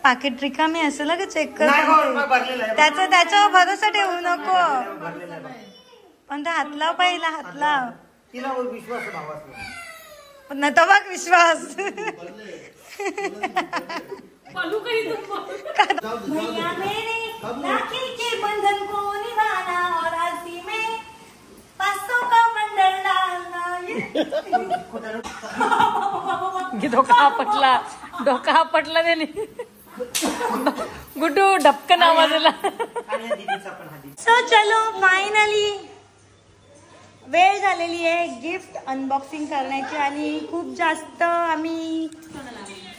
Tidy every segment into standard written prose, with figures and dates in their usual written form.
पाकिट रिकामी असेल का चेक कर. त्याच्यावर भरोसा ठेवू नको. पण ते हात लाव पहिला, हात लाव. न तो बघ विश्वास. भैया मेरे राखी के बंधन को निभाना और आरती में 500 का बंडल डालना. डोका पटला त्याने. गुड्डू डबकन आवाजला. सो चलो फायनली वेळ झालेली आहे गिफ्ट अनबॉक्सिंग करण्याची आणि खूप जास्त आम्ही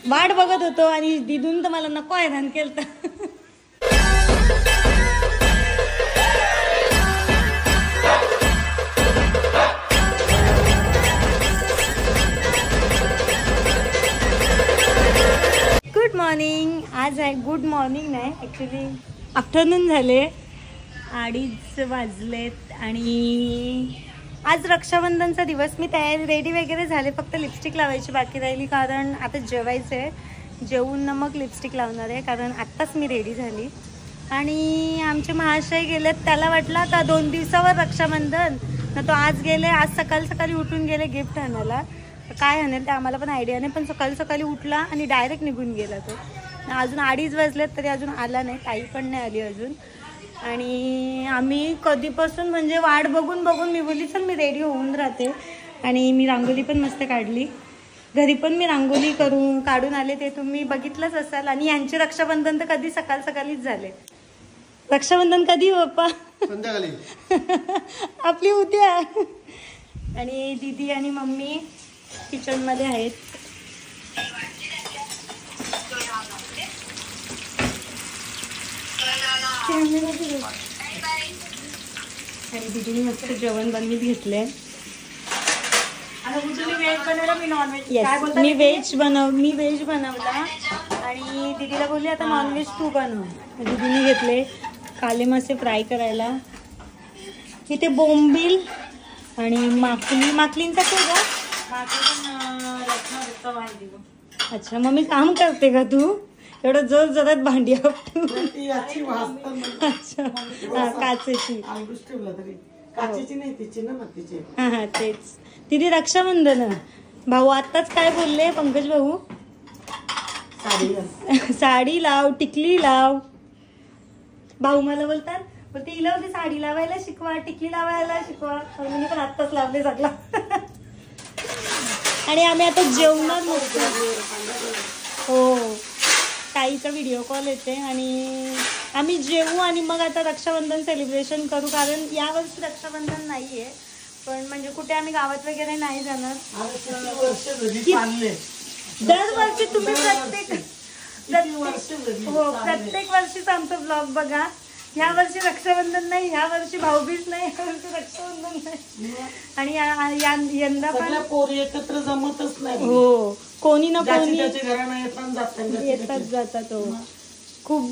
वाट बघत होतो आणि दिदून तर मला नको हैराण केलं. Good morning. आज आहे गुड मॉर्निंग नाही ॲक्च्युली आफ्टरनून झाले. 2:30 वाजलेत आणि आज रक्षाबंधनचा दिवस. मी तयारी रेडी वगैरे झाले, फक्त लिपस्टिक लावायची बाकी राहिली कारण आता जेवायचं आहे. जेवून मग लिपस्टिक लावणार आहे कारण आत्ताच मी रेडी झाली. आणि आमचे महाशय गेलेत, त्याला वाटलं आता 2 दिवसावर रक्षाबंधन ना, तो आज गेले. आज सकाळी उठून गेले गिफ्ट आणायला. काय आणेल ते आम्हाला पण आयडिया नाही, पण सकाळी उठला आणि डायरेक्ट निघून गेला तो. अजून 2:30 वाजलेत तरी अजून आला नाही, ताई पण नाही आली अजून. आणि आम्ही कधीपासून म्हणजे वाट बघून मी बोलली चल मी रेडी होऊन राहते. आणि मी रांगोली पण मस्त काढली. घरी पण मी रांगोली काढून आले, ते तुम्ही बघितलंच असाल. आणि यांचे रक्षाबंधन तर कधी सकाळीच झाले. रक्षाबंधन कधी बाप्पा? संध्याकाळी. आपली उद्या. आणि दीदी आणि मम्मी किचनमध्ये आहेत. आणि दीदीने मस्त जेवण बनवीत घेतले. मी व्हेज बनवला आणि दीदीला बोलली आता नॉनव्हेज तू बनव. दीदीने घेतले काले मासे फ्राय करायला. इथे बोंबील आणि माकलींचा काय अच्छा मम्मी काम करते का तू? एवढं जोरात भांडी आपटू. अच्छा काचेची. हा तेच. तिथे रक्षाबंधन भाऊ आत्ताच काय बोलले पंकज भाऊ? साडी लाव, टिकली लाव. भाऊ मला बोलतात पण हिला होती साडी लावायला शिकवा, टिकली लावायला शिकवा. मी पण आत्ताच लावले सगळा. आणि आम्ही आता जेवणार नसतो. हो ताईचा व्हिडिओ कॉल येते आणि आम्ही जेवू आणि मग आता रक्षाबंधन सेलिब्रेशन करू. कारण यावर्षी रक्षाबंधन नाहीये, पण म्हणजे कुठे आम्ही गावात वगैरे नाही जाणार. दरवर्षी तुम्ही प्रत्येक वर्षीच आमचा ब्लॉग बघा. ह्या वर्षी रक्षाबंधन नाही, ह्या वर्षी भाऊबीज नाही, ह्या वर्षी रक्षाबंधन नाही. आणि यंदा पण पोरी एकत्र जमतच नाही. हो कोणी ना कोणी येतात जातात. हो खूप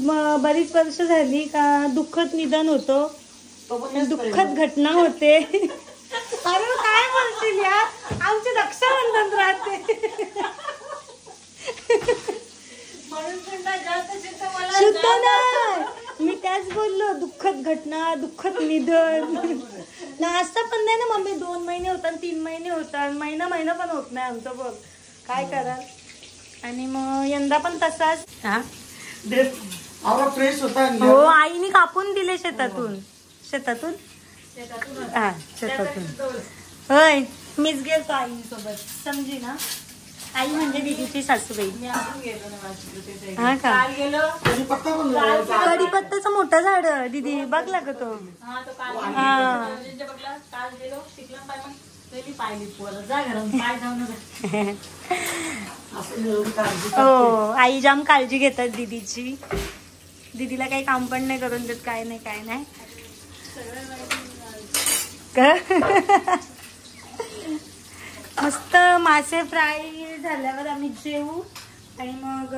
बरीच वर्ष झाली का दुःखद निधन होतं, दुःखद घटना होते. अरे काय बोलतील यार, आमचे रक्षाबंधन राहते. शुद्ध नाही, मी त्याच बोललो दुःखद घटना, दुःखद निधन. ना असं पण नाही ना मम्मी. 2 महिने होतात, 3 महिने होतात, महिना पण होत नाही आमचं. बघ काय कराल. आणि मग यंदा पण तसाच. फ्रेश होता. हो आईने कापून दिले शेतातून. हा शेतातून. होय मीच गेलतो आईसोबत. समजी ना, आई म्हणजे दीदीची सासूबाई. हा का? कडीपत्त्याचं मोठं झाड दीदी बघला का तो? हा हो आई जाम काळजी घेतात दीदीची. दीदीला काही काम पण नाही करून देत, काय नाही. मस्त मासे फ्राय झाल्यावर आम्ही जेवू. आणि मग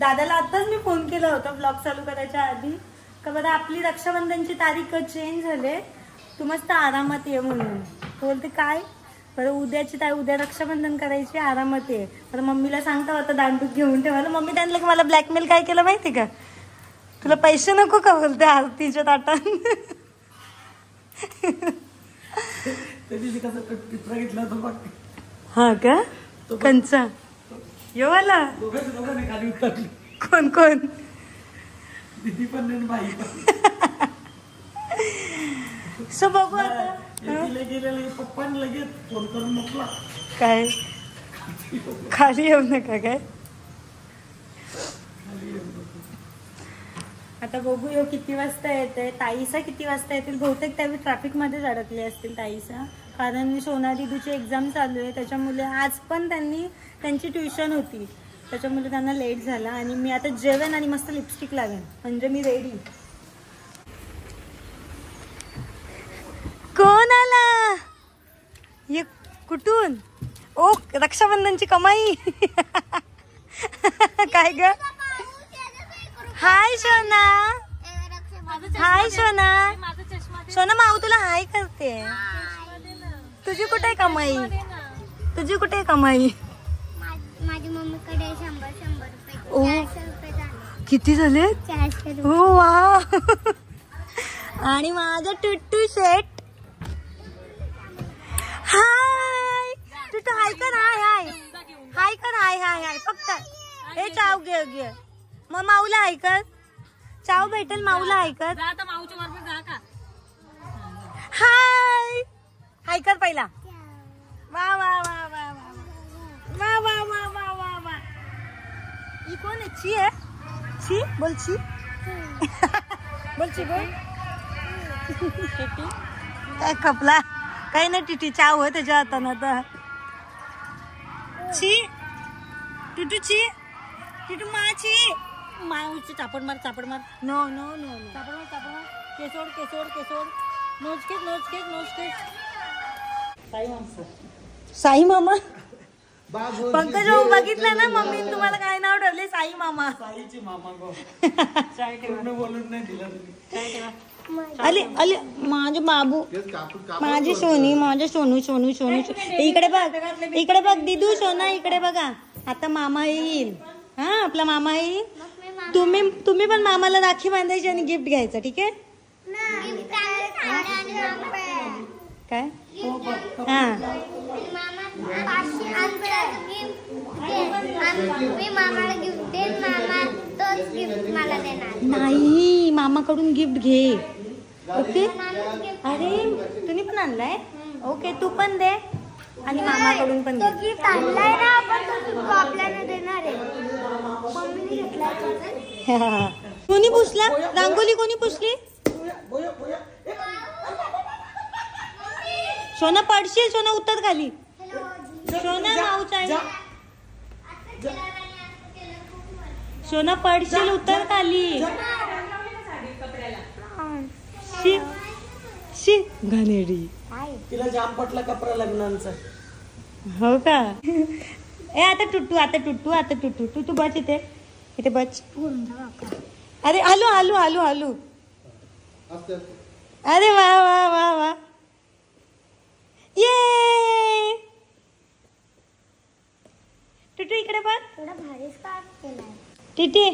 दादाला आताच मी फोन केला होता ब्लॉग चालू करायच्या आधी का बरं आपली रक्षाबंधनची तारीख चेंज झाले, तू मस्त आरामात ये म्हणून. बोलते काय बरं उद्याची ताई उद्या रक्षाबंधन करायची आरामात आहे. तर मम्मीला सांगता होता दांडूक घेऊन ठेवायला. मम्मी त्यांना की मला ब्लॅकमेल काय केलं माहिती का, तुला पैसे नको का बोलते आरतीच्या ताटात. त्या दिवशी कसं पित्रा घेतला होता बघ. हा का कंचा येवाला दोघांनी खाली उतरली. कोण कोण दिदी पण नाही बाई पण. सो बघू आता. तिला गेलेले पप्पाने लगेच फोन करून म्हटला काय खाली येऊ नका काय. आता बघू येऊ किती वाजता येते. ताईसा किती वाजता येतील. बहुतेक त्यावेळी ट्रॅफिकमध्येच अडकले असतील ताईसा, कारण सोना दिदूची एक्झाम चालू आहे. त्याच्यामुळे आज पण त्यांची ट्युशन होती, त्याच्यामुळे त्यांना लेट झाला. आणि मी आता जेवेन आणि मस्त लिपस्टिक लावेन म्हणजे मी रेडी. कोण आला ये कुठून. ओ रक्षाबंधनची कमाई. काय ग. हाय सोना. हाय सोना. सोना माऊ तुला हाय करते. तुझी कुठे कमाई. तुझी कुठे कमाई. माझ्या मम्मीकडे 100 रुपये. ओ 400 रुपये झाले. किती झाले. 400 रुपये. हो वा. आणि माझं टुट्टू शेट. हाय टुट्टू हाय कर. हाय हाय हाय कर. हाय हाय हाय फक्त हे चाव घे घे. मग माऊला हाय कर. चाव भेटेल माऊला हाय कर. हाय हाय कर पहिला. वा वा वा वा वा वा वा वा वा वा. ही कोण आहे. ची आहे. ची बोल ची. बोल ची बोल. काय खपला काही नाही. टिटी चाव हो त्याच्या हातानं आता. ची टुटू ची टिटू माची. माऊची चापड मार चापड मार. नो नो नो नो चापड मार चापड मार. केसोड केसोड केसोड. नोचकेस नोचकेस नोचकेस. साई मामा. पंकज भाऊ बघितलं ना मम्मी तुम्हाला काय नाव ठेवले. साई मामा. साईची मामा गो. पूर्ण बोलून नाही दिला तुम्ही. अले अले माझे बाबू माझी सोनी. माझे सोनू सोनू सोनू. इकडे बघ इकडे बघ दिदू सोना इकडे बघा. आता मामा येईल. हा आपला मामा येईल. तुम्ही पण मामाला राखी बांधायची आणि गिफ्ट घ्यायचं. ठीक आहे काय. हा मी मामाला गिफ्ट देईन. मामा तोच गिफ्ट मला देणार. नाही मामाकडून गिफ्ट घे. ओके अरे तुम्ही पण आणलाय. ओके तू पण दे आणि मामाकडून पण तो घे. गिफ्ट आणलाय ना आपण, तो गिफ्ट आपल्याला देणार आहे. मम्मीने घेतलाय. कोणी पुसला रांगोली. कोणी पुसली. बोया बोया. सोना पडशील. सोना उत्तर खाली. सोना माऊचा आहे. सोना पडशील उत्तर खाली. शी शी घाणेरडी. तिला जाम पटला कपडा लग्नांचा. हो का. ए आता टुट्टू आता टुट्टू आता टुट्टू. तू बच इथे इथे बच. अरे हॅलो हॅलो हॅलो हॅलो. अरे वा वा वा वा. ये टुट्टू इकडे बघ. थोडा भारी स्कार्फ केलाय. टिटी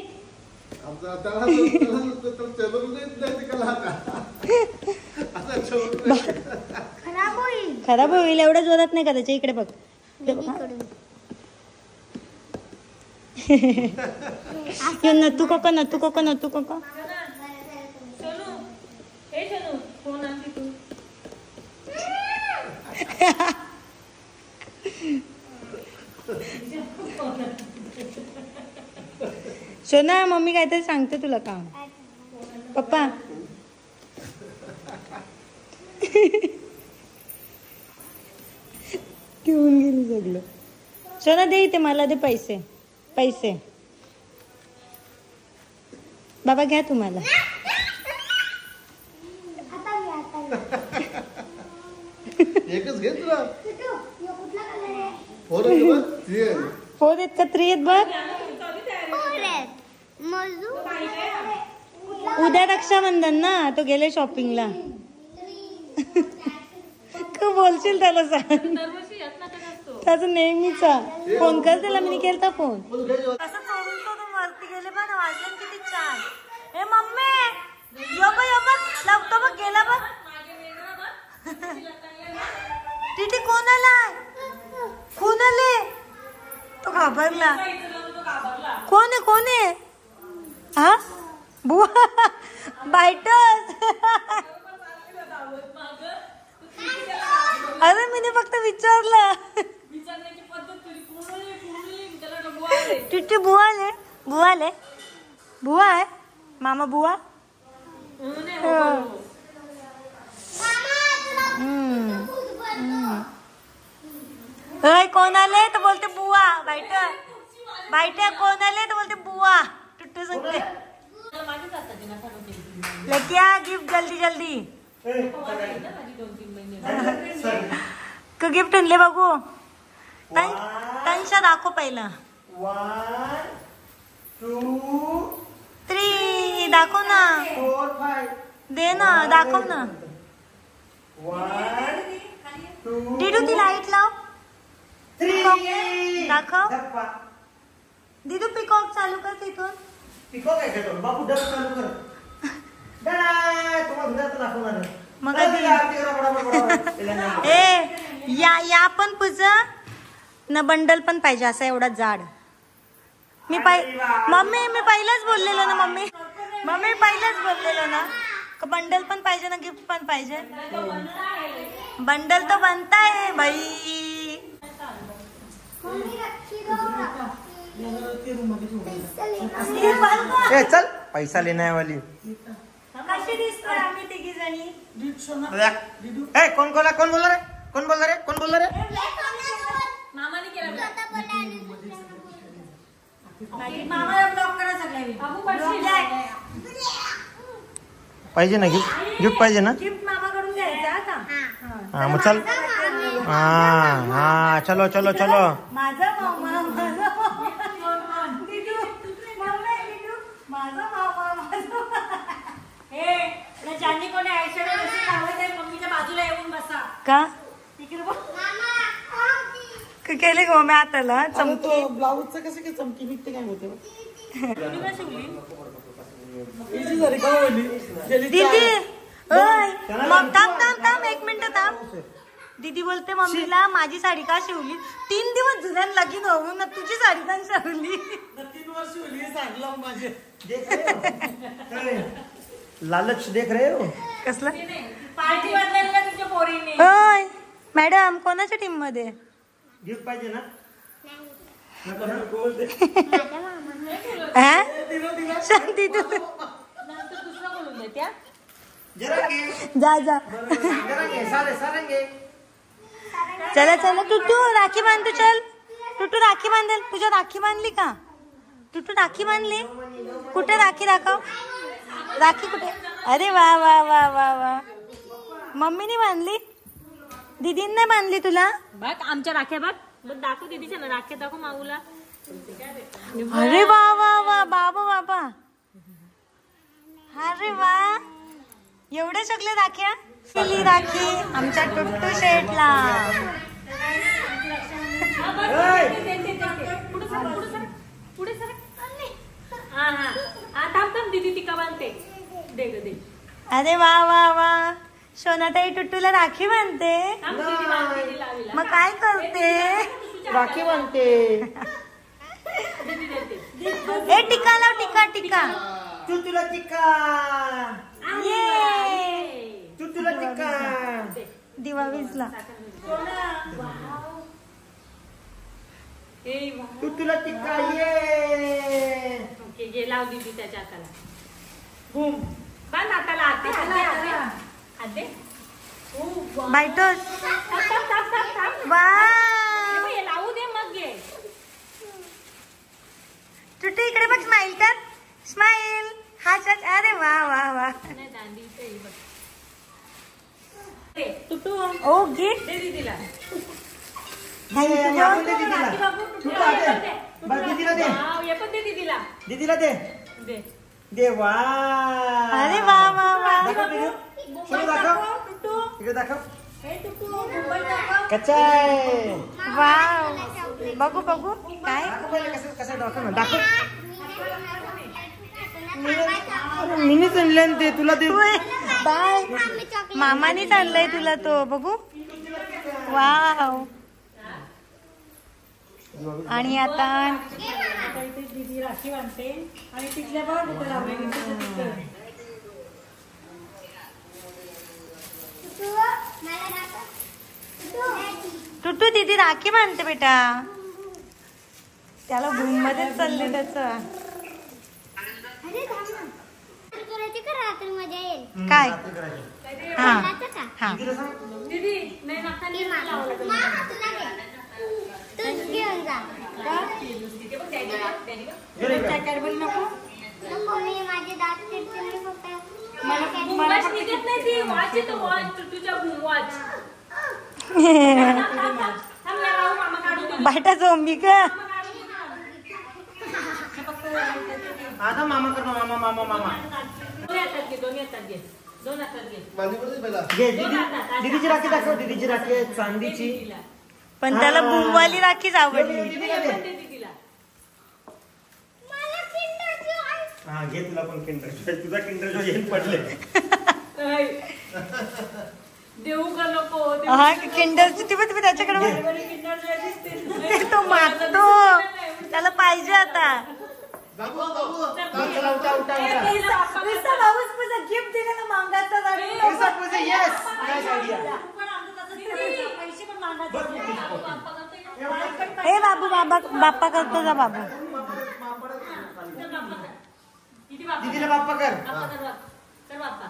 खराब होईल. खराब होईल. एवढ्या जोरात नाही करायचं. इकडे बघ. नतू कोको नतू कोको नतू कोको. सोना मम्मी काहीतरी सांगते तुला काम. पप्पा घेऊन गेली सगळं. सोना दे इथे मला दे पैसे. पैसे बाबा घ्या तुम्हाला. एकच घे तुला. कुठला कलर आहे. फोर आहेत का 3 आहेत बघ. उद्या रक्षाबंधन ना. तो गेले शॉपिंगला. तू बोलशील त्याला सांग. त्याचा नेहमीचा फोन कर त्याला, मी केलता फोन. असं चोरून चोरून वरती गेले बघ ना, वाजले किती छान. हे मम्मी यो बघ लवतो बघ गेला बघ. तिथे कोण आलाय, कोण आले, तो घाबरला. कोण आहे हा बुवा बायटस. अरे मी फक्त विचारलं. तिथे बुवा आले बुवा आहे मामा बुवा. कोण आले तर बोलते बुवा. बायट कोण आले तर बोलते बुवा. टुट्टू सांगते लग्या गिफ्ट जल्दी गिफ्ट आणले बघू. त्यांच्या दाखव पहिला. 1 2 3 दाखव ना. 4 5 दे ना दाखव ना. 1 2 दिदू ती लाईट लाव. 3 दाखव. दिदू पिकॉक चालू कर तिथून. पिकॉक आहे का तो? बापू डब चालू कर. तुम्हाला घरात दाखवणार मग आधी ए या पण पूजा न बंडल पण पाहिजे असं एवढा जाड. मम्मी मी पहिलाच बोललेलो ना. मम्मी पहिलाच बोललेलो ना बंडल पण पाहिजे ना गिफ्ट पण पाहिजे. बंडल तो बनताय भाई. चल पैसा लेना है वाली. कशी दिसतोय आम्ही तिघी जणी. कौन बोला रे मामाने केला. मामाला ब्लॉक करा सगळ्यांनी. पाहिजे ना गिफ्ट पाहिजे ना. गिफ्ट मामाकडून घ्यायचं आता. हा मग चल. हा चलो माझा मामा दिदू माझा मामा. हे ज्यांनी कोणी आयशॅडो नसेल लावलं ते मम्मीच्या बाजूला येऊन बसा. का तिकडे बघ केले गो मी आताला चमकी. ब्लाऊजचं कसं काय चमकी निघते काय होते. दीदी मग थांब 1 मिनिट थांब. दीदी बोलते मम्मीला माझी साडी का शिवली. 3 दिवस जुन्यान लगीन होऊन ना तुझी साडी का शिवली. 3 वर्ष होली सांगला माझे. लालच देख रहे हो. कसलं पार्टी बदलायला तुमच्या पोरीने. होय मॅडम कोणाच्या टीम मध्ये. गिफ्ट पाहिजे ना. शांती तू जा चला टुटू राखी बांधतो. चल टुटू राखी बांधेल. तुझ्या राखी बांधली का टुटू. राखी बांधली कुठे. राखी दाखव. राखी कुठे. अरे वा मम्मीने बांधली. दीदीने बांधली तुला. बघ आमच्या राख्या बघ दाखव. दीदीच्या ना राख्या दाखव माऊला. अरे वा बाबा. अरे वा एवढ्या सगळ्या राख्या. केली राखी आमच्या टुट्टू शेटला. पुढे सर. हा थांब दीदी टिका बांधते. दे. अरे वा सोनाताई टुट्टूला राखी बांधते. मग काय करते. राखी बांधते. ए टिका लाव. टिका तुला टिक्का. ये तुला टिक्का. दिवा विजला. तुला टिक्का. ये ओके लाव दीदी त्याच्या हाताला. बांध हाताला. आते बायटोस वा. लावू दे मग घे. टुट्टू इकडे बघ. स्माइल कर. स्माइल. हा चल. अरे वा टुटू ओ गिफ्ट दे दीदीला. दीदीला दे. वा अरे वा दाखव. इकडे दाखव. कच्चा आहे. वाव, बघू बघू काय कसं दाखव ना, दाखव. मिनीच आणले ते तुला ते. बाय, मामानीच आणलंय तुला तो. बघू. वाव. आणि आता दीदी राखी बांधते आणि तिथल्या बघा कुठे लावले. टुटू दीदी राखी बांधते बेटा. त्याला भूम मध्ये चालले त्याच रात्री मजा येईल. काय. हा हा दीदी नाही तूच घेऊन जा. नको, मी माझे दात चिरते मी फक्त निघत नाही ती वॉच येतो. वॉच तुझ्या वॉच मामा काढून बायटा झोंबी का. आता मामा कर, मामा मामा मामा दोन हातात घे, दोन हातात घे, दोन हातात घे. पाणी पडते पहिला. घे. दीदीची राखी दाखव. दीदीची राखी आहे चांदीची. पण त्याला भूमवाली राखीच आवडली. दीदीला पण दे दीदीला. मला किंडरची आईस. हा घे, तुला पण किंडर. तुझा किंडर येईल पडले. काय? देऊ का नको हा किंडरची ती पण त्याच्याकडे बघ. तो मागतो, त्याला पाहिजे आता. बाबू बाबू चला उठा उठा उठा. गिफ्ट दिलं ना मागायचा. Yes nice idea. हे बाबू, बाप्पा करतो जा बाबू. दीदीला बाप्पा कर. कर बाप्पा.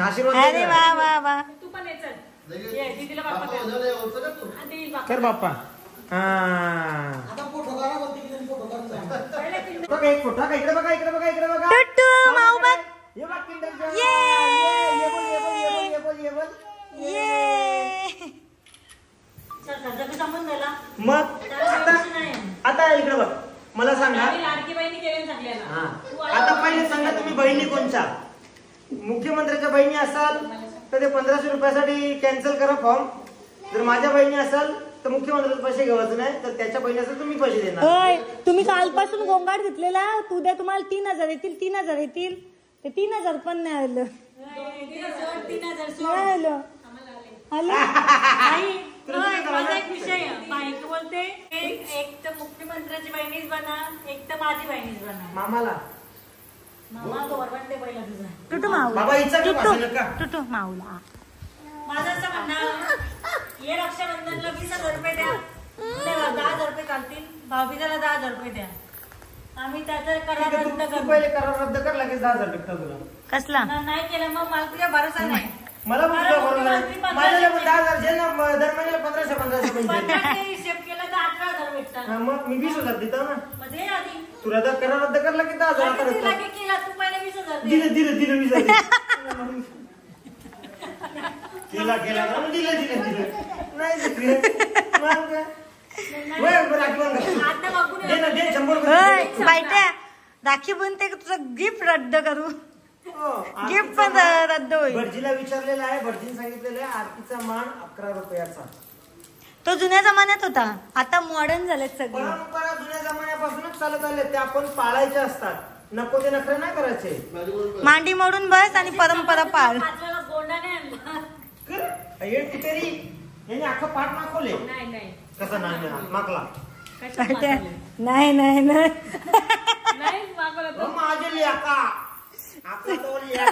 आशीर्वाद अरे वा वा वा. तू पण ये चल. ये दीदीला बाप्पा कर. आणि देईल बाप्पा. कर बाप्पा. हा आता फोटो काढा, वरती किती फोटो काढा. पहिले किंडर. बघा एक फोटो. इकडे बघा, इकडे बघा, इकडे बघा. टुट्टू माऊ बघ. ये बघ किंडर. ये. ये बोल, ये बोल, ये बोल, ये बोल, ये बोल. ये. मग आता इकडे बघ. मला सांगा. लाडकी बहिणी केली सगळ्याला. हा आता पहिले सांगा तुम्ही बहिणी कोणच्या. मुख्यमंत्र्याच्या बहिणी असाल तर ते 1500 रुपयासाठी कॅन्सल करा फॉर्म. जर माझ्या बहिणी असाल तर मुख्यमंत्र्याचे पैसे घ्यायचे नाही, तर त्याच्या बहिणी असेल तुम्ही पैसे देणार. होय, तुम्ही कालपासून गोंगाट घेतलेला. उद्या तुम्हाला 3000 येतील. 3000 येतील. ते 3000 पण नाही आलं. नाही आलं. आलं. माझा एक विषय आहे. बाईक बोलते एक तर मुख्यमंत्र्याची बहिणीच बना, एक तर माझी बहिणीच बना. मामाला मामा तो वरवंटे पहिला तुझा. टुटू माऊला. बाबा हिचा काय भाषण का? टुटू माऊला. माझं असं म्हणणं, ये रक्षाबंधनला 20,000 रुपये द्या. नाही, 10,000 रुपये चालतील. भाऊबीजाला 10,000 रुपये द्या. आम्ही त्याचा करार रद्द तू करू. पहिले करार रद्द कर, लगेच 10,000 भेटतात तुला. कसला. नाही केलं मग मला तुझ्या भरोसा नाही. मला पण तुला बरोबर आहे. माझ्याला पण 10,000 जे ना दर महिन्याला 1500 पैसे. 1500 हिशेब केला तर 18,000 भेटतात. हा, मग मी 20,000 देतो ना. मग दे आधी. तू रद्द करार रद्द करला की 10,000 आता लगेच देतो. तिला केला तू पहिले 20,000 दे. दिलं दिलं दिलं 20,000 केला केला म्हणून दिलं नाही दिलं. मग काय? होय, बरं, आठवण कर. आता बघून दे ना, दे 100 होय, रुपये. बायट्या राखी बनते तुझं गिफ्ट रद्द करू. हो, गिफ्ट पण रद्द होईल. भटजीला विचारलेलं आहे. भटजीने सांगितलेलं आहे आरतीचा मान 11 रुपयाचा. तो जुन्या जमान्यात होता. आता मॉडर्न झालेत सगळे. परंपरा जुन्या जमान्यापासूनच चालत आले. ते आपण पाळायचे असतात. नको ते नखरे नाही करायचे. मांडी मोडून बस आणि परंपरा पाळ. पाचव्याला गोंडाने आणला. तरी यांनी अख्खा पाठ मागवले. नाही नाही कसं नाही मागला. कशात मागवले? नाही नाही नाही. नाही मागवलं तो. माझे लेका आपला तो लेका.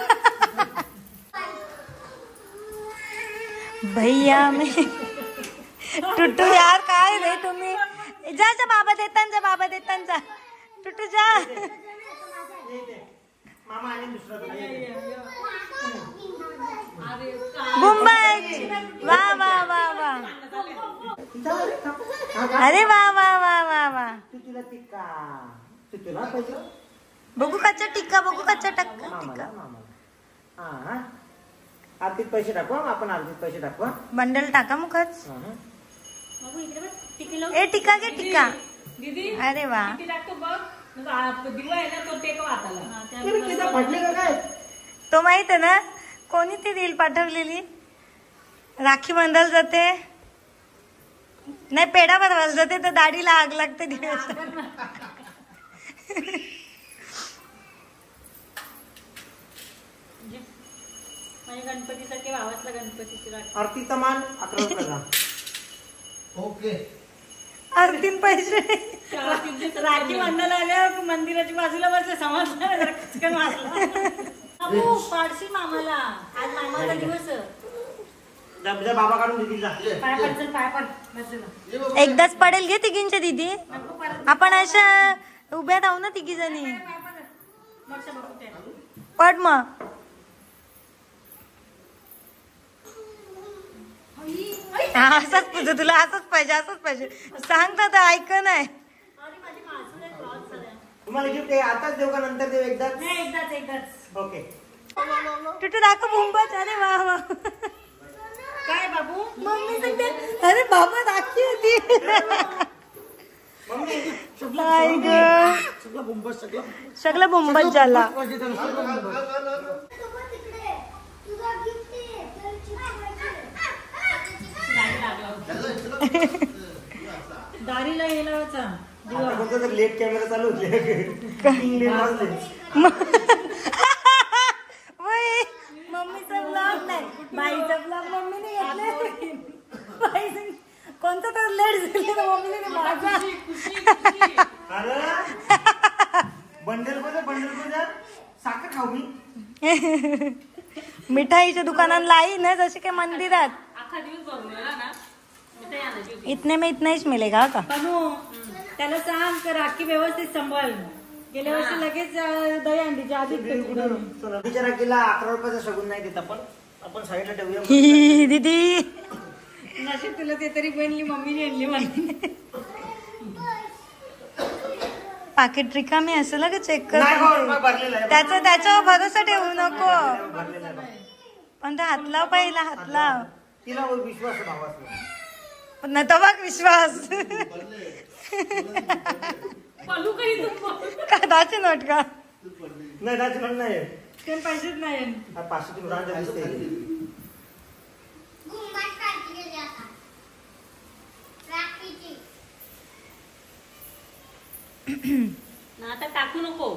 भैया मी टुटू यार काय रे तुम्ही. जा जा बाबा देतान जा. टुटू जा. मामा आणि दुसरा अरे काय? मुंबई. वा वा वा वा. अरे वा वा वा वा वा. तुला टिक्का तुला पाहिजे. बघू कच्चा टिक्का. बघू कच्चा टिक्का. मामाला हा आरतीत पैसे टाकू. आपण आरतीत पैसे टाकू. बंडल टाका मुखच. बाबू इकडे बघ. टिकी लावून. ए टिक्का घे टिक्का. दीदी अरे वा. किती टाकतो बघ. मग दिवा आहे ना तो टेकव हाताला. फाटले का काय. तो माहित आहे ना कोणी ती रील पाठवलेली. राखी बांधायला जाते नाही, पेढा बनवायला जाते तर दाढीला आग लागते दिवस. गणपतीसारखे भावातला गणपतीची राखी. आरतीचा मान 11 रुपयाचा. ओके. अर्धीन पैसे. राखी बांधायला आल्या मंदिराच्या बाजूला बसले, समजलं पाडशी मामाला. आज मामाचा दिवस. तुझ्या बाबा काढून देतील जा. पाय पड, चल, पाय पड. बसलं. ये बाबा. एकदाच पडेल घे तिघींच्या दीदी. नको परत. आपण अशा उभ्या राहू ना तिघी जणी. पाय पड. लक्ष बघू ते. पड मग. असंच पुढे तुला असंच पाहिजे, असंच पाहिजे सांगता तर ऐक नाही. अरे माझी माणसं आहेत, क्रॉस झाल्या. तुम्हाला गिफ्ट आताच देऊ का नंतर देऊ एकदा? नाही, एकदाच. ओके. तुटू दाखव भुंबच. अरे वा वा. काय बाबू? मम्मी सांगते अरे बाबा राखी होती. मम्मी नाही ग, सगळं बुंबस, सगळं. सगळं भुंबच झाला. तिकडे तुझा गिफ्ट आहे तर दारीला येलाचा आता कोणतं तर लेट कॅमेरा चालू होते. इंग्लिश वाजले. वय, मम्मीचा ब्लॉग नाही, बाईचा ब्लॉग मम्मीने घेतले. बाई सांग, कोणता तर लेट झाले तर मम्मीने माझा. अरे बंडल बंडल साखर खाऊ मी. मिठाईच्या दुकानात लाई ना जसे काय मंदिरात. अख्खा दिवस बघूया ना. मिठाई आणायची होती. इतने में इतना हीच मिलेगा का? बनू त्याला सांग का राखी व्यवस्थित सांभाळ. गेल्या वर्षी लगेच दही अंडीच्या आधी नदीच्या राखीला 11 रुपयाचा शगुन नाही देत आपण साईडला ठेवूया. ही दीदी नशीब तुला ते तरी बनली, मम्मीने आणली मला. पाकिट रिकामी असेल का चेक कर. नाही गो, भरलेला आहे. त्याच्यावर भरोसा ठेवू नको. भरलेला आहे. पण तो हात लाव, पहिला हात लाव. तिला विश्वास आहे भावाचा. पण नाही तर बघ विश्वास. पलू काही तू का दाची नोट का? नाही दाची पण नाही. ते पैसेच नाही. 500 रुपयांचा दिसते. घुंगाट काढली गेली आता राखीची. आता टाकू नको.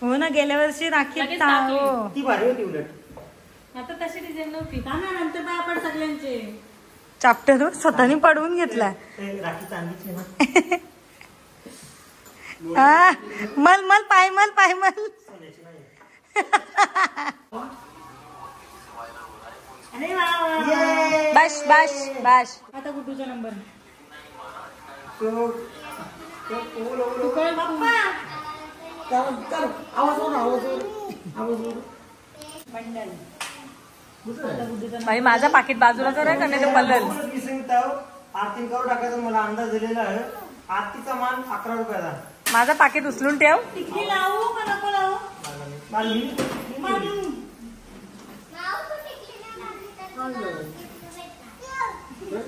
हो ना, गेल्या वर्षी राखी लगेच टाकली. हो. ती भारी होती उलट. आता तशी डिझाईन नव्हती. का ना नंतर पाय पड सगळ्यांचे. चाप्टर स्वतःने पडवून घेतला. ते राखी चांदीची ना. हा, मल मल पाय मल पाय मल. सोन्याची नाही. अरे वा वा वा. ये. बस बस बस. आता गुड्डूचा नंबर. तो कळ बाप्पा. आवाज बंडल. बाई माझा पाकिट बाजूला कर का नाही तर पडल. आरती करू टाकायचा मला अंदाज दिलेला आहे. आरतीचा मान 11 रुपयाचा. माझा पाकिट उचलून ठेव. टिकली लावू का नको लावू? मला मी- नाव तू टिकली नाही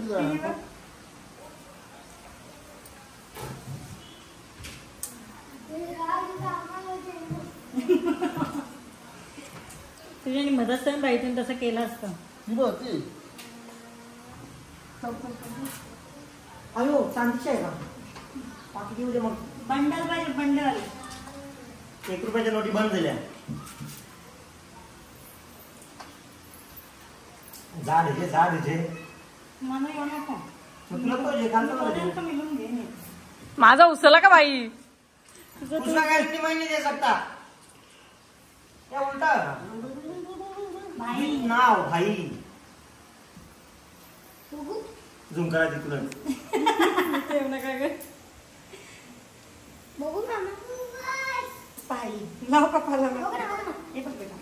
लागली तर तुझ्याने मदत करून बाईतून तसं केलं असतं. अयो चांदीची आहे का? पाकिट येऊ दे मग. बंडल पाहिजे, बंडल. 1 रुपयाच्या नोटी बंद झाल्या. झाड आहे. मला येऊ नको. तुला तो जे खालचं मला दे. बदल मिळून घे नाही. माझा उचलला का बाई? उसका गॅरंटी मैं नहीं दे सकता. क्या उल्टा भाई नाव भाई. झूम करा तिकडून. येऊ नका ग. बघू ना पाय लाव कपाला. बघू ना बघू ना. हे बघ बेटा.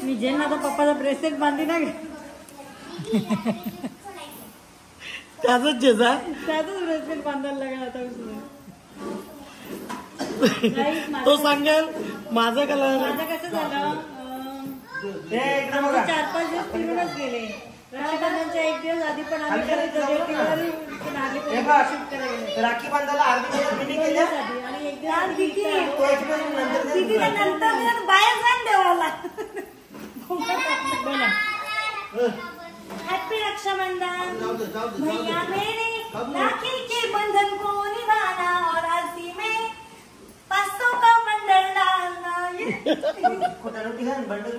मी जेना तर पप्पाचा ब्रेसलेट बांधली ना. त्याच जेजा त्यातच ब्रेसलेट बांधायला लागला आता उचलून. तो सांगेल माझा कलर. माझं कसं झालं, हे इकडे बघा. 4-5 दिवस फिरूनच गेले. रक्षाबंधनच्या 1 दिवस आधी पण आम्ही खाली गेलो. हे बघ, राखी बांधायला अर्धी मिनी केल्या आणि एक यार किती त्याची पण नंतर किती दे. ते नंतर मी बाहेर जाण देवाला बोला. हॅपी रक्षाबंधन जाऊ दे, जाऊ दे, जाऊ दे. भैया मेरे राखी के बंधन को निभाना और आरती में 500 का बंडल डालना ये खोट्या नोटी घ्या, बंडल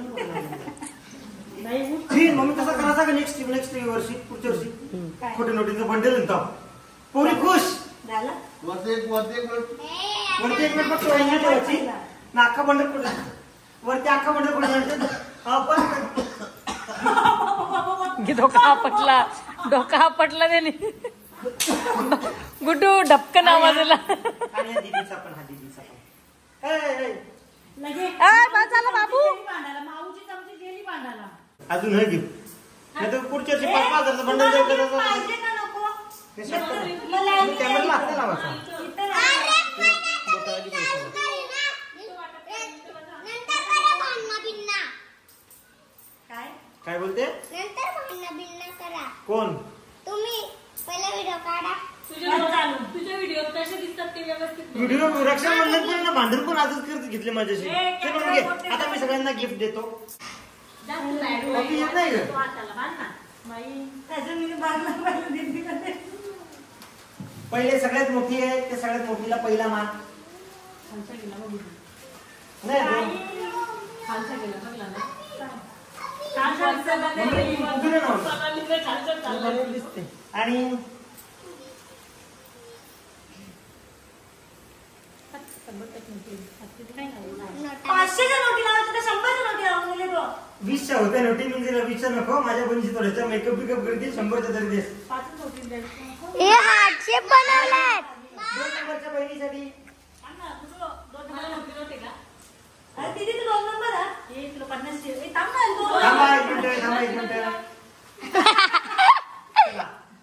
नाही उठ. मम्मी तसं करायचा का नेक्स्ट वर्षी पुढच्या वर्षी खोट्या नोटीचं बंडल आणतो पोरी खुश. झालं वरती एक वरती एक मिनिट फक्त वहिनी ठेवायची ना अख्खा बंडल कुठे वरती अख्खा बंडल कुठे आपण डोका आपटला त्याने गुड्डू डबकन आवाजला. आणि हा दीदीचा पण लगे झालं बाबू माऊची चमची गेली बांधायला. अजून हे घेऊ नाही तर पुढच्या वर्षी 5,000चं बंडल देऊ का तसं? पाहिजे का नको हे स्वतः- मला कॅमेरा लागते लावायचा. इथं नाही. नंतर करा भांडणं बिन्ना. काय काय बोलते नंतर भांडणं बिन्ना करा. कोण तुम्ही पहिला व्हिडिओ काढा. तुझे व्हिडिओ कसे दिसतात ते व्यवस्थित व्हिडिओ रक्षाबंधन पण ना भांडण पण आजच करत घेतले माझ्याशी. चल मग घे. आता मी सगळ्यांना गिफ्ट देतो. बाकी येत नाही का? त्याचं मी बांधला पाहिजे दीदीकडे. पहिले सगळ्यात मोठी आहे ते सगळ्यात मोठीला पहिला मान नाही दोन. उभीला नव्हतं. दिसते आणि नोटा. 500च्या नोटी लावायचं का 100च्या नोटी लावून दिले तो 20च्या होत्या नोटी म्हणजे 20च्या नको माझ्या बहिणीची थोड्याच्या मेकअप बिकअप करते 100च्या तरी दे. 5 नोटी द्यायची. हे हार्ट शेप बनवलाय. 2 नंबरच्या बहिणीसाठी मला नोटी नव्हते का? अरे दीदी तू 2 नंबर हा हे तुला 50 थांब ना दोन. थांबा एक मिनिट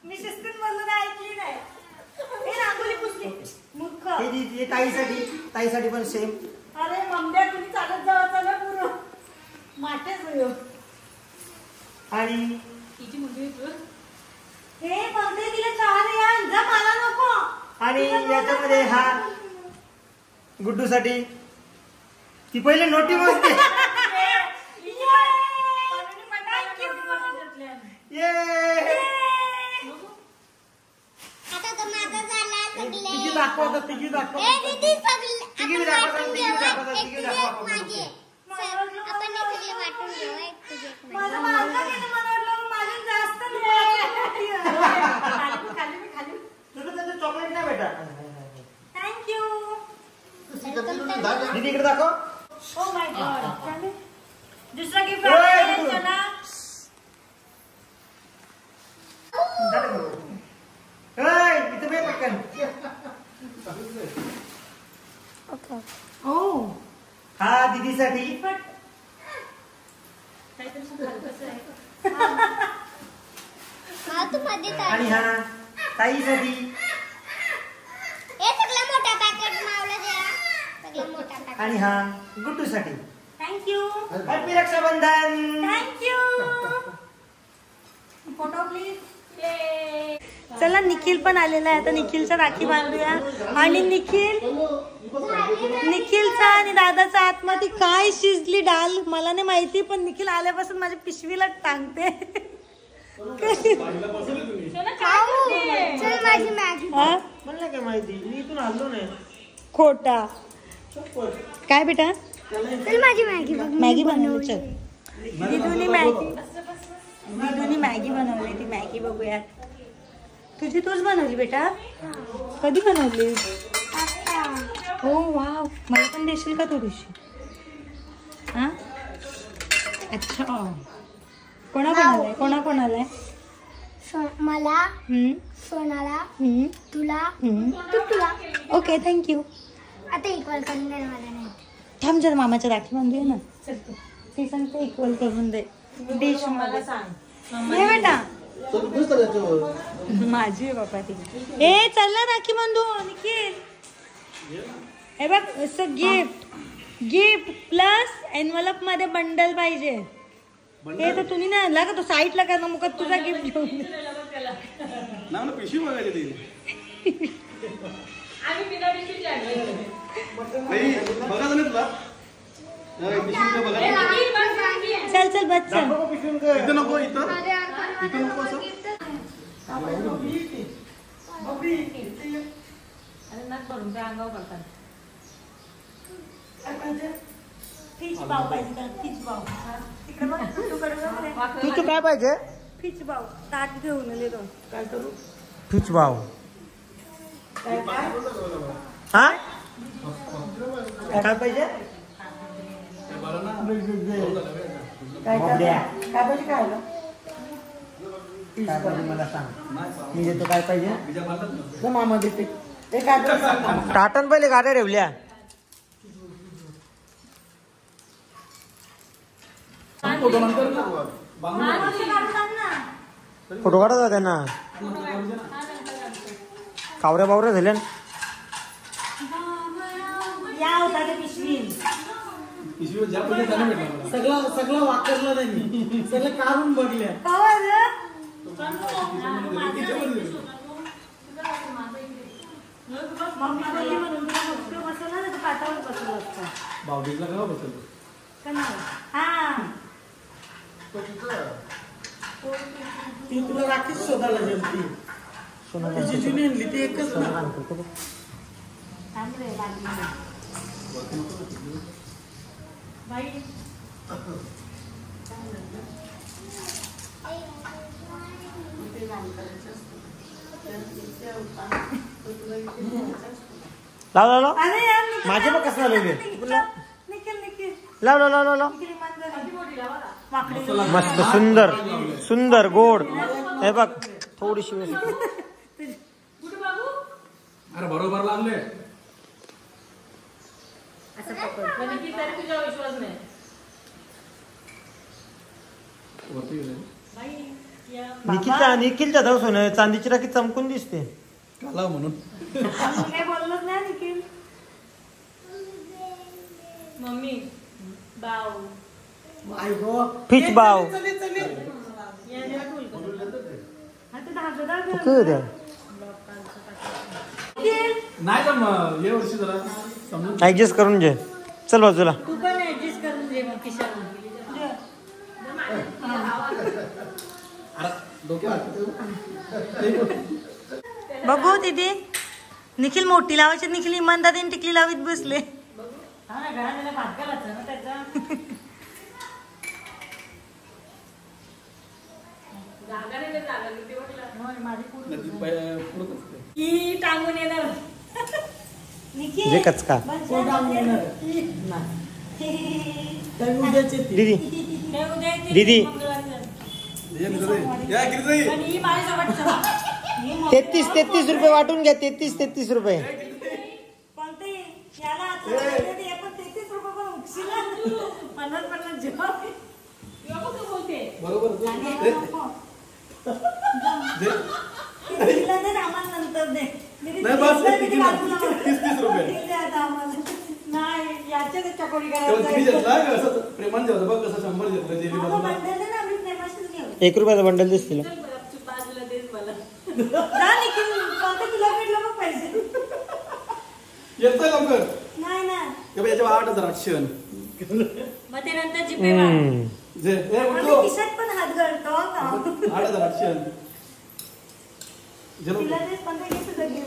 मी शिस्तीत बोललो नाही ऐकली नाही हे रांगोळी पुसली मूर्ख. हे ताईसाठी पण सेम. अरे मम्म्या तुम्ही चालत जावाचा ना पूर्ण माटेच होयो. आणि तिची मुलगी हे म्हणते तिला 4 या जा मला नको. आणि याच्यामध्ये हा गुड्डूसाठी ती पहिले नोटी मोजते. ये आता तो माझा झाला सगळे. तिघी दाखवा तिघी दाखवा. ए दीदी सगळे तिघी आपण दाखवा, वाटून तिघी घेऊ. दाखवा, एक तिघी तुझे दाखवा. एक माझे. आपण हे सगळे वाटून घेऊ. एक तुझे एक माझे. माझं मारलं गेलं मला वाटलं माझं जास्त खाली खाली तुला त्याचं चॉकलेट नाही भेटा. थँक्यू. दीदी इकडे दाखव. Oh my God. दुसरा गिफ्ट ओय, आहे गुड्डू. चला. इथं बे पटकन. ओ हा दीदीसाठी हा तू मध्ये आणि हा ताईसाठी. हे सगळं मोठा पॅकेट मावलं द्या. सगळं मोठा पॅकेट. आणि हा गुड्डूसाठी. Thank you happy Rakshabandhan. Thank you. Photo please. चला निखिल पण आलेला आहे आता निखिलचा राखी बांधूया. आणि निखिलचा आणि दादाचा आतमध्ये काय शिजली डाल मला नाही माहिती पण निखिल आल्यापासून माझ्या पिशवीला टांगते. चल माझी मॅगी. हा? मला काय माहिती मी इथून आलो नाही. खोटा काय बेटा चल माझी मॅगी बघ. मॅगी बनवली. चल दिदूनी मॅगी बनवली. ती मॅगी बघूयात. तुझी तूच बनवली बेटा कधी बनवली. हो वाव मला पण देशील का थोडीशी. हा अच्छा कोणाकोणाला कोणाकोणाला मला हम्म सोनाला हम्म तुला हम्म तुला. Okay thank you. आता इक्वल करून दे मला नाही. थांब जरा मामाच्या राखी बांधूया ना. ती सांगते इक्वल करून दे डिश मध्ये. हे बेटा माझी आहे बाबा ती. ए चल ना राखी बांधू निखिल. हे बघ असं गिफ्ट प्लस एनवलप मध्ये बंडल पाहिजे. हे तर तुम्ही नाही आणला का तो साईडला का मग तुझा गिफ्ट घेऊन त्याला. ना मला पिशवी बघायची ती आम्ही बिना पिशवीची आणली होती. नाही, बघा झालं तुला पिशवी बघा चल चल बस चल. दाखव पिशवीन काय. इथं नको इथं नको असं अरे नक भरून त्या अंगावर करतात. फिश पाव पाहिजे का? फिश पाव. तिकडे बघ, तुकडे बघ रे. तुझं काय पाहिजे? फिश पाव ताट घेऊन आले तो. काय करू? फिश भाव. हा काय पाहिजे? काय पाहिजे? काय पाहिजे मला सांग. मी देतो. काय पाहिजे? मामा देते. टाटन पहिले गाड्या ठेवल्या. फोटो नंतर ना फोटो काढत होता त्यांना. कावऱ्या बावऱ्या झाल्या. या होता ते पिशवी. पिशवी ज्या पहिले त्याने भेटला मला. सगळं वापरलं त्यांनी सगळं काढून बघल्या. मम्मी बोलली म्हणून तुला मोठं बसवलं ना, तर पाटावर बसवलं असतं. बावडीला का बसवलं का नाही? हा. ती तुला राखीच शोधायला गेलती. तिची जुनी आणली ती एकच ना. थांब रे, लागली. बाई लाव लाव लाव. अरे यार, निखिल माझे बघ कसं आलेले. निखिल निखिल लाव लाव लाव लाव लाव. निखिल इमानदारी. वाकडी. मस्त सुंदर सुंदर गोड. हे बघ थोडीशी वेळ. अरे बरोबर लागले. असं पकड. पण की तरी तुझ्यावर विश्वास नाही. वरती गेले. बाई या निखिलच्या धाव सोनं चांदीची राखी चमकून दिसते. काला म्हणून आम्ही काही बोललोच नाही निखिल. मम्मी बाव आई गो. फिश भाव. चले चले. आता धागेदार घाल. कळू द्या. निखिल, नाही जम हे वर्षी जरा समजून ऍडजस्ट करून घे. चल बाजूला. तू पण ऍडजस्ट करून दे मग किशाला. बघू दीदी. निखिल मोठी लावायची. निखिल इमानदारीने टिकली लावीत बसले. हा ना, घरात त्याला भात घालायचा ना त्याचा. जागा नाही, जागा नाही, ते म्हटलं. होय, माझी पूर्ण. नदी पुरत असते. की टांगून येणार. निखिल जे कचका. तर उद्याचे ती. दीदी ते उद्या येते दीदी. मंगळवारचं. या किती आणि ही माझ्यासोबत चला. ही मग- 33 रुपये वाटून घ्या. 33 रुपये. कोणते? याला आता माहिती आहे, पण 33 रुपये पण उकशील ना. 50 जेव्हा. एवढं का बोलते? बरोबर आणि नको. ते दिलं तर आम्हाला नंतर दे. दीदी, नाही, बस, दिलं किती तरी बाजूला ना? ठेव. 30 रुपये. दिलं ते आता आम्हाला. नाही, याच्यात चकोरी तेव्हा तुम्ही करायचं. घेतला का असं प्रेमान जेवता बघ कसं 100 घेतलं जेली अगं, बाजूला बंडल ना, आम्ही प्रेमाशीच घेऊ. 1 रुपयाचा बंडल दिसतील. चल बरं, आमची बाजूला देस मला. जा निखिल, कोणतं तुला भेटलं मग पैसे. येतोय लवकर नाही ना. तेव्हा याच्या 8,800 मग ते नंतर जीपे वा. जे ए आम्ही उठलो खिशात पण हात घालतो का? 8,800 जे तिला तेच 15 घे तुझं घे.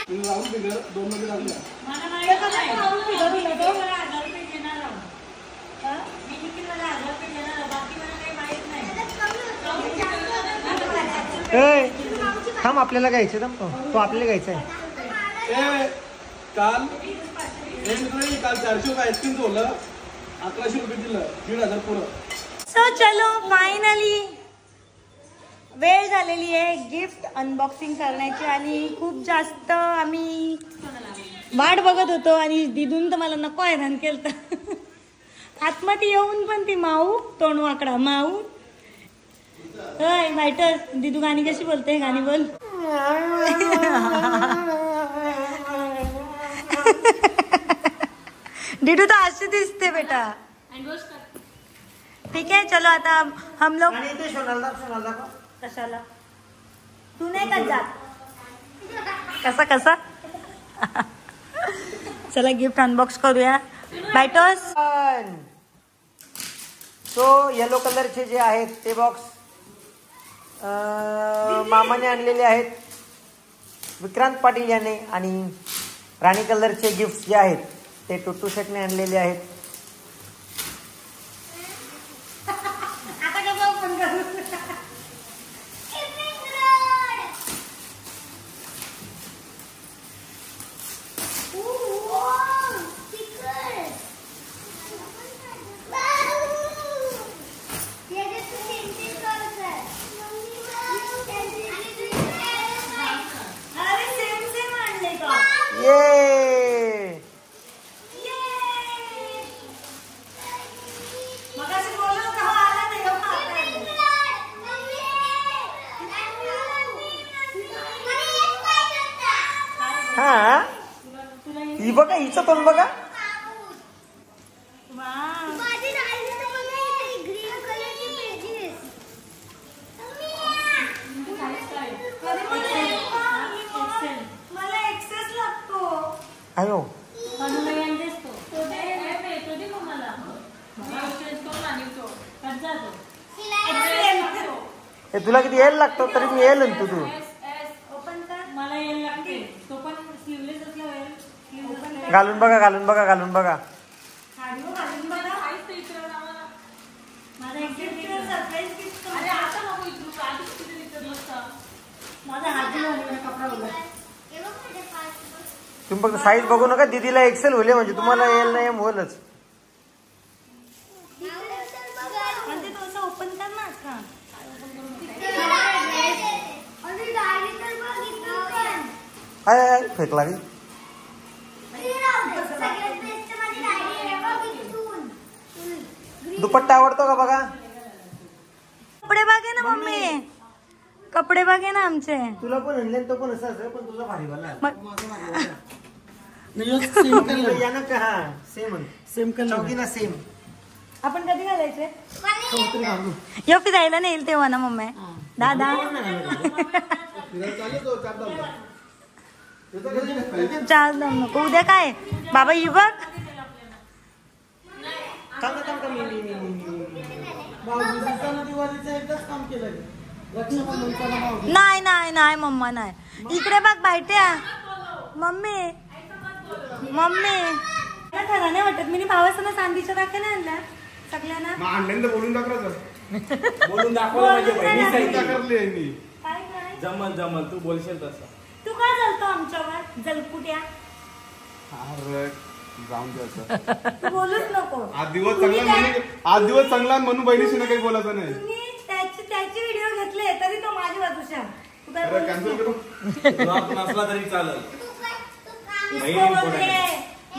राहून दे घर 2 मध्ये लागल्या मला माहिती नाही. मला 1000 रुपये देणार आहोत. हा? मी किती मला 1000 रुपये देणार आहोत. बाकी मला काही माहित नाही. ए, थांब आपल्याला घ्यायचं. थांब तो आपल्याला घ्यायचा आहे. ए काल एक मित्र काल 400 रुपये आईस्क्रीम बोललं 1100 रुपये दिलं 1,500 पुरं. सो चलो फायनली वेळ झालेली आहे गिफ्ट अनबॉक्सिंग करण्याची आणि खूप जास्त आम्ही वाट बघत होतो आणि दिदून तर मला नको हैराण केलं तर आतमध्ये येऊन पण ती माऊ तोंड वाकडा माऊ. होय मायटर दिदू गाणी कशी बोलते? गाणी बोल. डिडू तो अशी दिसते बेटा. ठीक है चलो आता हम लोग आणि ते सोनाला दाखव. कशाला तू नाही का जात कसा कसा चला गिफ्ट अनबॉक्स करूया बायटॉस. सो येलो कलरचे जे आहेत ते बॉक्स मामाने आणलेले आहेत, विक्रांत पाटील याने. आणि राणी कलरचे गिफ्ट जे आहेत ते टुट्टू शेटने आणलेले आहेत. हा ही बघा, हिचं पण बघा. मला एक्सेस लागतो. अयो तुला किती यायला लागतो तरी मी येईल ना तू मला यायला लागते तो पण स्लीवलेस असला घालून बघा घालून बघा घालून बघा. तुम्ही फक्त साईज बघू नका, दीदीला एक्सेल होले म्हणजे तुम्हाला येईल ना एम होलच. ओपन कर ना का हाय फेक लागली. दुपट्टा आवडतो का बघा. कपडे बघे ना मम्मी, कपडे बघे ना आमचे. तुला पण आणले तो पण असं असेल, पण तुझा भारी बनला. यानं का हा सेम चौकीला सेम. आपण कधी घालायचे योपी जायला नेईल तेव्हा ना मम्मी. दादा चार दम नको. उद्या काय बाबा ही बघ नाही नाही नाही मम्मा नाही. इकडे बघ बायट्या मम्मी मम्मी खरा नाही वाटत. मी भावासना चांदीच्या दाखल नाही आणल्या सगळ्यांना. आणल्यानंतर बोलून दाखवायचं, बोलून दाखवलं माझ्या बहिणीसाठी. काय काय जमल जमल तू बोलशील तसं. तू काय चालतो आमच्यावर जलपुट्या. जाऊन द्यायचं. तू बोलूच नको. आज दिवस चांगला म्हणून बहिणीशी ना काही बोलायचं नाही. तुम्ही त्याची व्हिडिओ घेतले तरी तो माझी बाजूच्या. तू काय बोलू कॅन्सल नको. करू. जॉब नसला तरी चालेल. इसको बोलते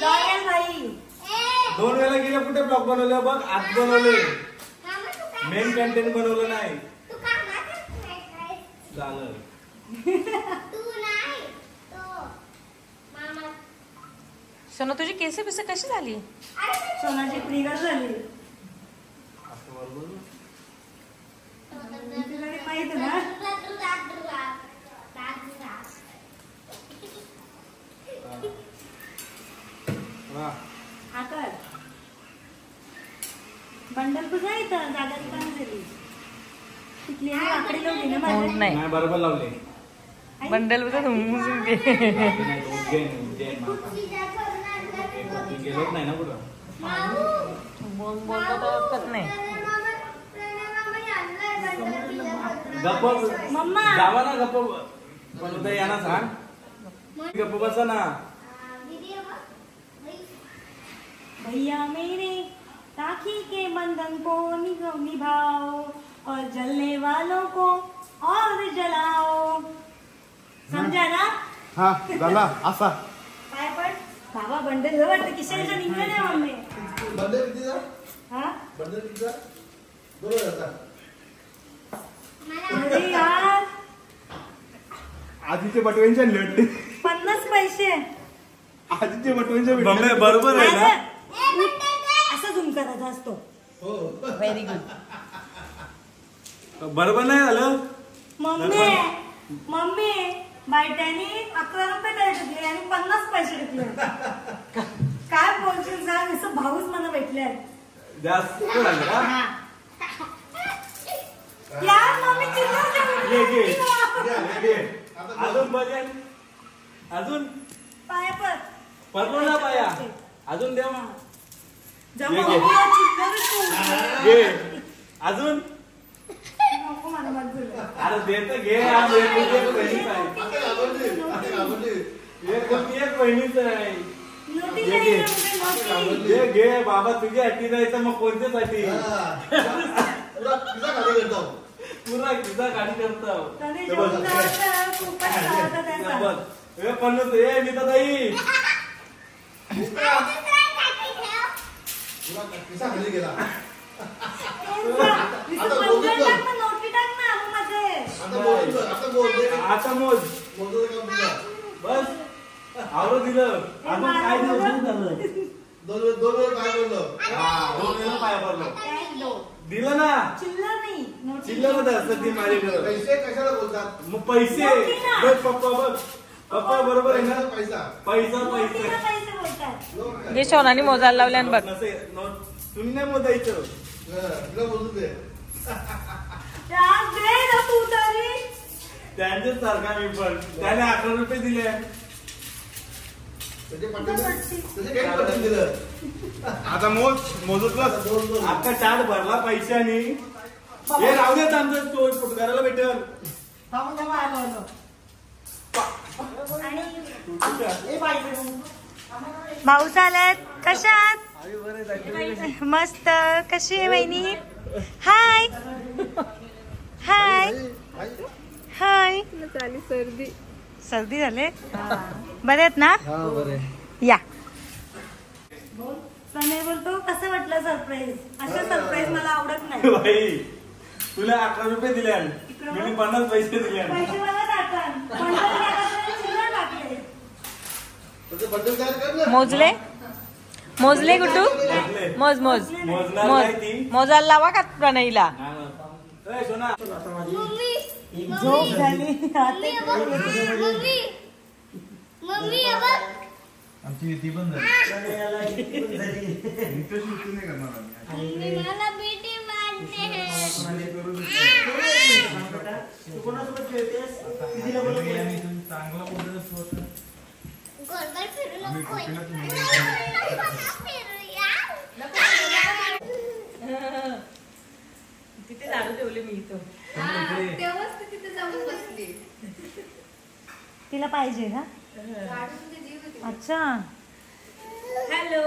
लॉयल भाई. 2 वेळा गेले कुठे ब्लॉग बनवले बघ, आज बनवले. मेन कंटेंट बनवलं नाही. चालेल. सोना तुझी केस बिस कशी झाली. सोनाची ट्रिगर झाली. तुला ते माहित ना. आता बंडल तुझा इथं दादाची काम झाली. तिथली आकडी लावली ना माझ्या. नाही बरोबर लावले. बंडल गेलोच नाही ना कुठं. गप्प मम्मा जावा ना गप्प. पण उद्या या ना सांग. गप्प बसा ना. भैया मेरे राखी के बंधन को निभाओ और जलने वालों को और जलाओ. समजा ना. हा झाला असा. काय पण बाबा बंडल वाटतं किशनच्या निघलं नाही मम्मी. हा अरे यार आधीचे बटव्यांचे लढले. 50 पैसे. आधीचे बटव्यांचे मम्मी बरोबर आहे ना. असं झूम करायचा असतो. Very good. बरोबर नाही झालं. मम्मी मम्मी बायट्याने 11 रुपये काय टाकले आणि 50 पैसे टाकले. काय बोलशील सांग, असं भाऊच मला भेटले जास्त झालं का? यार मम्मी चिल्लर घे घे घे. अजून बजेट अजून पाय पर पडलो ना पाया. अजून द्या मग. जमा घे, घे. चिल्लर घे अजून. नको मला मत झालं. अरे देत घे. आज एक बहिणीच आहे. एक बहिणीच आहे. नोटी घे, नाही घे. नोटी. घे घे बाबा, तुझ्यासाठी जायचं मग कोणत्यासाठी? पुरा किस्सा गाडी करतो. त्याने हे बघ. जेवण लावलं, खूपच लावलं त्याचा. बघ. हे पन्नास हे नीता ताई. नोटी टाक ना मग माझे. आता मोज बस. आवडं दिलं. अजून काय दिलं? पाया पडलो. एक दो. दिलं ना. चिल्लर नाही नोटी. चिल्लर असतं ती माझ्याकडं. पैसे कशाला बोलतात? मग पैसे नोटी ना. बघ पप्पा बघ. पप्पा बरोबर आहे ना. पैसा पैसा नोटीला पैसा. पैसे बोलतात. जे शोनानी मोजायला लावले आणि बघ. तुम्ही नाही मोजायचं. तुला बोलू दे. यार दे ना तू तरी. त्यांच्याच सारखा मी पण. त्याने 11 रुपये दिले. त्याचे काही पटकन दिलं. आता मोजतला अख्खा चार्ट भरला पैशानी. हे राहू देत आमचं तो फुटकाराला भेटेल. थांबून थांबा आलो आलो. भाऊ चालत कशात? मस्त. कशी आहे वहिनी? हाय हाय हाय. सर्दी झाले. बरे आहेत ना? या. सनय बोलतो कसं वाटलं सरप्राईज? असं सरप्राईज मला आवडत नाही. बाई तुला 11 रुपये दिले. मी 50 पैसे दिले. पैसे मला टाकन. चिल्लर टाकले. त्याचे बंडल तयार कर ना. मोजले मोजले गुड्डू. मोज मोज मोजणार मोज नाही ती. मोजायला लावा का प्रणईला? ए, सोना. झोप झाली. मम्मी हे बघ. आमची ती पण झाली. मम्मी मला बीटी मारते है. तू कोणासोबत खेळतेस? दीदीला बोलव. चांगला बोलत गोलगोल फिरू नको. तिथे दारू ठेवले मी इथं. तेव्हाच ती तिथे जाऊन बसली. तिला पाहिजे का? अच्छा. हॅलो